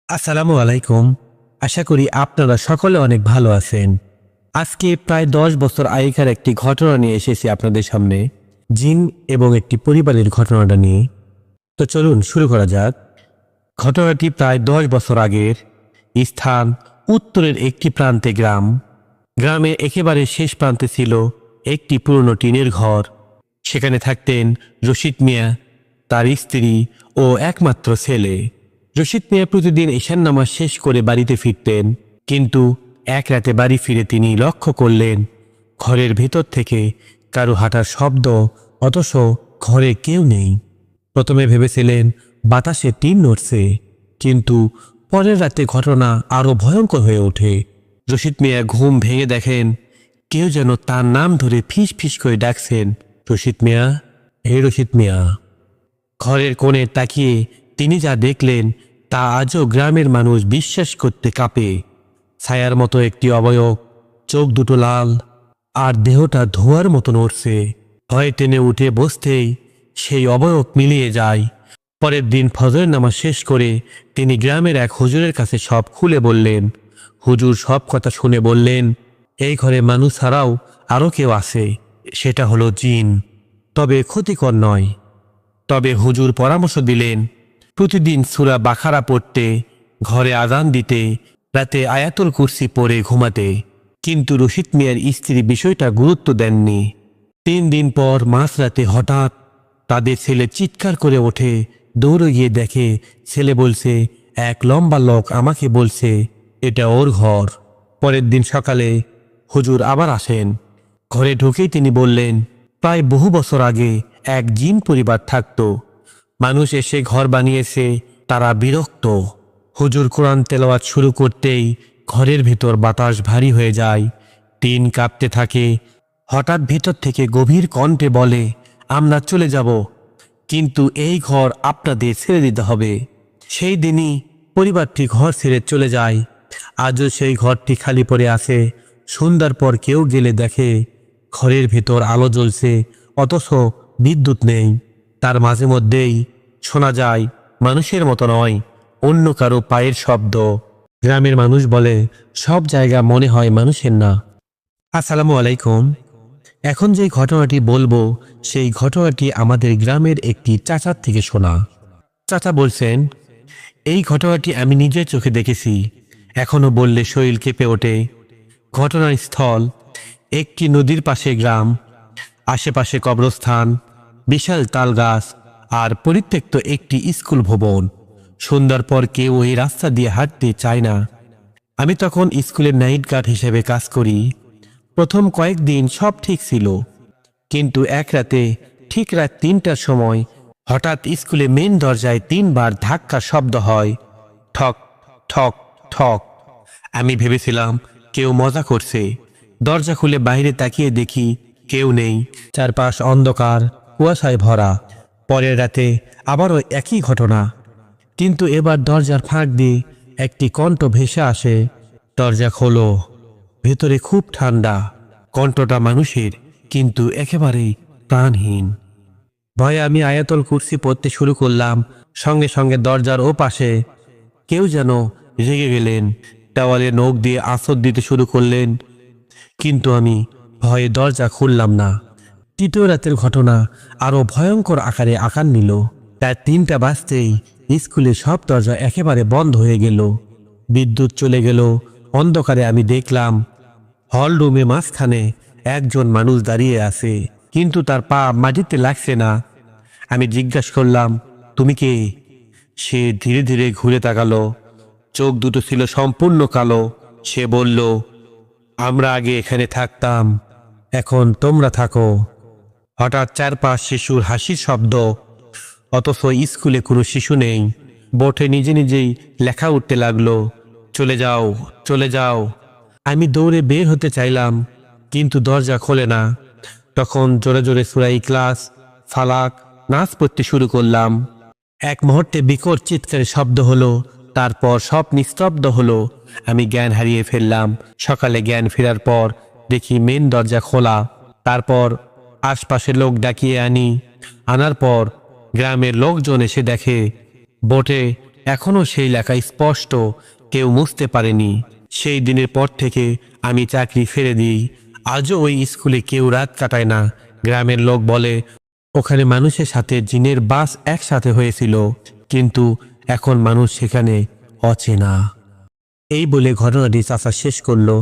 আসসালামু আলাইকুম। আশা করি আপনারা সকলে অনেক ভালো আছেন। আজকে প্রায় 10 বছর আগেকার একটি ঘটনা নিয়ে এসেছি আপনাদের সামনে, জিন এবং একটি পরিবারের ঘটনাটা নিয়ে। তো চলুন শুরু করা যাক। ঘটনাটি প্রায় 10 বছর আগের। স্থান উত্তরের একটি প্রান্তে গ্রাম। গ্রামের একেবারে শেষ প্রান্তে ছিল একটি পুরনো টিনের ঘর। সেখানে থাকতেন রশিদ মিয়া, তার স্ত্রী ও একমাত্র ছেলে। রশিদ মিয়া প্রতিদিন ঈশান নামাজ শেষ করে বাড়িতে ফিরতেন, কিন্তু এক রাতে বাড়ি ফিরে তিনি লক্ষ্য করলেন ঘরের ভেতর থেকে কারো হাঁটার শব্দ, অথচ ঘরে কেউ নেই। প্রথমে ভেবেছিলেন বাতাসে টিন নড়ছে, কিন্তু পরের রাতে ঘটনা আরো ভয়ঙ্কর হয়ে ওঠে। রশিদ মিয়া ঘুম ভেঙে দেখেন কেউ যেন তার নাম ধরে ফিস ফিস করে ডাকছেন, রশিদ মিয়া, হে রশিদ মিয়া। ঘরের কোণে তাকিয়ে তিনি যা দেখলেন তা আজও গ্রামের মানুষ বিশ্বাস করতে কাঁপে। ছায়ার মতো একটি অবয়ব, চোখ দুটো লাল, আর দেহটা ধোঁয়ার মতো নড়ছে। ভয়ে টেনে উঠে বসতেই সেই অবয়ব মিলিয়ে যায়। পরের দিন ফজরের নামাজ শেষ করে তিনি গ্রামের এক হুজুরের কাছে সব খুলে বললেন। হুজুর সব কথা শুনে বললেন, এই ঘরে মানুষ ছাড়াও আরও কেউ আছে, সেটা হলো জিন, তবে ক্ষতিকর নয়। তবে হুজুর পরামর্শ দিলেন প্রতিদিন সূরা বাকারা পড়তে, ঘরে আযান দিতে, রাতে আয়াতুল কুরসি পড়ে ঘুমাতে। কিন্তু রশিদ মিয়ার স্ত্রী বিষয়টা গুরুত্ব দেননি। 3 দিন পর মাঝরাতে হঠাৎ তাদের ছেলে চিৎকার করে ওঠে। দৌড়ে গিয়ে দেখে ছেলে বলছে, এক লম্বা লোক আমাকে বলছে এটা ওর ঘর। পরের দিন সকালে হুজুর আবার আসেন। ঘরে ঢুকেই তিনি বললেন, প্রায় বহু বছর আগে এক জিন পরিবার থাকত। মানুষ এসে ঘর বানিয়েছে, তারা বিরক্ত। হুজুর কোরআন তেলাওয়াত শুরু করতেই ঘরের ভেতর বাতাস ভারী হয়ে যায়, টিন কাঁপতে থাকে। হঠাৎ ভেতর থেকে গভীর কণ্ঠে বলে, আমরা চলে যাব, কিন্তু এই ঘর আপনাদের ছেড়ে দিতে হবে। সেই দিনই পরিবারটি ঘর ছেড়ে চলে যায়। আজও সেই ঘরটি খালি পড়ে আছে। সন্ধ্যার পর কেউ গেলে দেখে ঘরের ভেতর আলো জ্বলছে, অথচ বিদ্যুৎ নেই। তার মাঝে মধ্যেই শোনা যায় মানুষের মতো নয়, অন্য কারো পায়ের শব্দ। গ্রামের মানুষ বলে সব জায়গা মনে হয় মানুষের না। আসসালামু আলাইকুম। এখন যে ঘটনাটি বলবো সেই ঘটনাটি আমাদের গ্রামের একটি চাচার থেকে শোনা। চাচা বলছেন, এই ঘটনাটি আমি নিজের চোখে দেখেছি, এখনো বললে শরীর কেঁপে ওঠে। ঘটনাস্থল একটি নদীর পাশে গ্রাম, আশেপাশে কবরস্থান, বিশাল তাল গাছ আর পরিত্যক্ত একটি স্কুল ভবন। সন্ধ্যার পর কেউ ওই রাস্তা দিয়ে হাঁটতে চায় না। আমি তখন স্কুলের নাইট গার্ড হিসেবে কাজ করি। প্রথম কয়েকদিন সব ঠিক ছিল, কিন্তু এক রাতে ঠিক রাত 3টার সময় হঠাৎ স্কুলে মেন দরজায় 3বার ধাক্কা শব্দ হয়, ঠক ঠক ঠক। আমি ভেবেছিলাম কেউ মজা করছে। দরজা খুলে বাইরে তাকিয়ে দেখি কেউ নেই, চারপাশ অন্ধকার, কুয়াশায় ভরা। পরের রাতে আবারও একই ঘটনা, কিন্তু এবার দরজার ফাঁক দিয়ে একটি কণ্ঠ ভেসে আসে, দরজা খোলো। ভেতরে খুব ঠান্ডা। কণ্ঠটা মানুষের, কিন্তু একেবারেই প্রাণহীন। ভয়ে আমি আয়াতুল কুরসি পড়তে শুরু করলাম। সঙ্গে সঙ্গে দরজার ও পাশে কেউ যেন রেগে গেলেন, দেওয়ালে নখ দিয়ে আছর দিতে শুরু করলেন, কিন্তু আমি ভয়ে দরজা খুললাম না। তৃতীয় রাতের ঘটনা আরো ভয়ঙ্কর আকারে আকার নিল। প্রায় 3টা বাজতেই স্কুলের সব দরজা একেবারে বন্ধ হয়ে গেল, বিদ্যুৎ চলে গেল। অন্ধকারে আমি দেখলাম হল রুমে মাঝখানে একজন মানুষ দাঁড়িয়ে আছে, কিন্তু তার পা মাটিতে লাগছে না। আমি জিজ্ঞাসা করলাম, তুমি কে? সে ধীরে ধীরে ঘুরে তাকালো, চোখ দুটো ছিল সম্পূর্ণ কালো। সে বলল, আমরা আগে এখানে থাকতাম, এখন তোমরা থাকো। হঠাৎ চারপাশ শিশুর হাসির শব্দ, অথচ স্কুলে কোনো শিশু নেই। বোর্ডে নিজে নিজেই লেখা উঠতে লাগলো, চলে যাও, চলে যাও। আমি দৌড়ে বের হতে চাইলাম, কিন্তু দরজা খোলে না। তখন জোরে জোরে সূরা ইখলাস, ফালাক, নাচ পড়তে শুরু করলাম। এক মুহূর্তে বিকট চিৎকারের শব্দ হলো, তারপর সব নিস্তব্ধ হলো। আমি জ্ঞান হারিয়ে ফেললাম। সকালে জ্ঞান ফেরার পর দেখি মেন দরজা খোলা। তারপর আশপাশের লোক ডাকিয়ে আনার পর গ্রামের লোকজন এসে দেখে বোটে এখনও সেই লেখা স্পষ্ট, কেউ মুছতে পারেনি। সেই দিনের পর থেকে আমি চাকরি ফেলে দিই। আজও ওই স্কুলে কেউ রাত কাটায় না। গ্রামের লোক বলে ওখানে মানুষের সাথে জিনের বাস একসাথে হয়েছিল, কিন্তু এখন মানুষ সেখানে অচেনা। এই বলে ঘটনাটি চাচা শেষ করলো।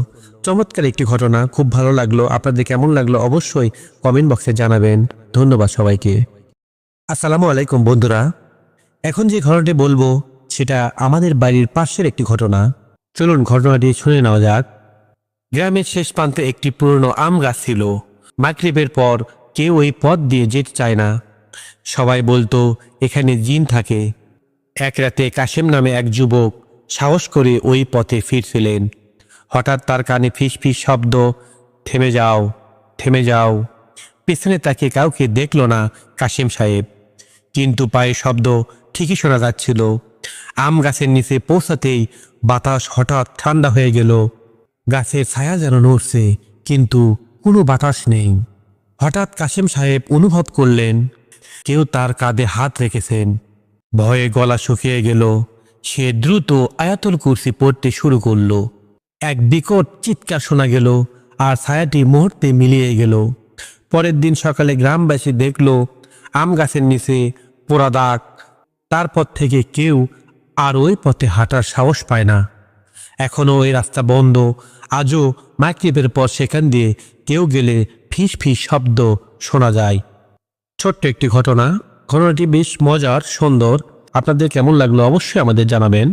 চমৎকার একটি ঘটনা, খুব ভালো লাগলো। আপনাদের কেমন লাগলো অবশ্যই কমেন্ট বক্সে জানাবেন। ধন্যবাদ সবাইকে। আসসালামু আলাইকুম বন্ধুরা। এখন যে ঘটনাটি বলবো সেটা আমাদের বাড়ির পাশের একটি ঘটনা। চলুন ঘটনাটি শুনে নেওয়া যাক। গ্রামের শেষ প্রান্তে একটি পুরনো আম গাছ ছিল। মাগরিবের পর কেউ ওই পথ দিয়ে যেতে চায় না। সবাই বলতো এখানে জিন থাকে। এক রাতে কাশেম নামে এক যুবক সাহস করে ওই পথে ফিরছিলেন। হঠাৎ তার কানে ফিস ফিস শব্দ। থেমে যাও, থেমে যাও। পেছনে তাকে কাউকে দেখল না কাশেম সাহেব, কিন্তু পায়ের শব্দ ঠিকই শোনা যাচ্ছিল। আম গাছের নিচে পৌঁছাতেই বাতাস হঠাৎ ঠান্ডা হয়ে গেল। গাছের ছায়া যেন নড়ছে, কিন্তু কোনো বাতাস নেই। হঠাৎ কাশেম সাহেব অনুভব করলেন কেউ তার কাঁধে হাত রেখেছেন। ভয়ে গলা শুকিয়ে গেল। সে দ্রুত আয়াতুল কুরসি পড়তে শুরু করল। এক বিকট চিৎকার শোনা গেল, আর ছায়াটি মুহূর্তে মিলিয়ে গেল। পরের দিন সকালে গ্রামবাসী দেখল আম গাছের নিচে পোড়া দাগ। তারপর থেকে কেউ আর ওই পথে হাঁটার সাহস পায় না। এখনও ওই রাস্তা বন্ধ। আজও মাগরিবের পর সেখান দিয়ে কেউ গেলে ফিস ফিস শব্দ শোনা যায়। ছোট্ট একটি ঘটনা। ঘটনাটি বেশ মজার, সুন্দর। আপনাদের কেমন লাগলো অবশ্যই আমাদের জানাবেন।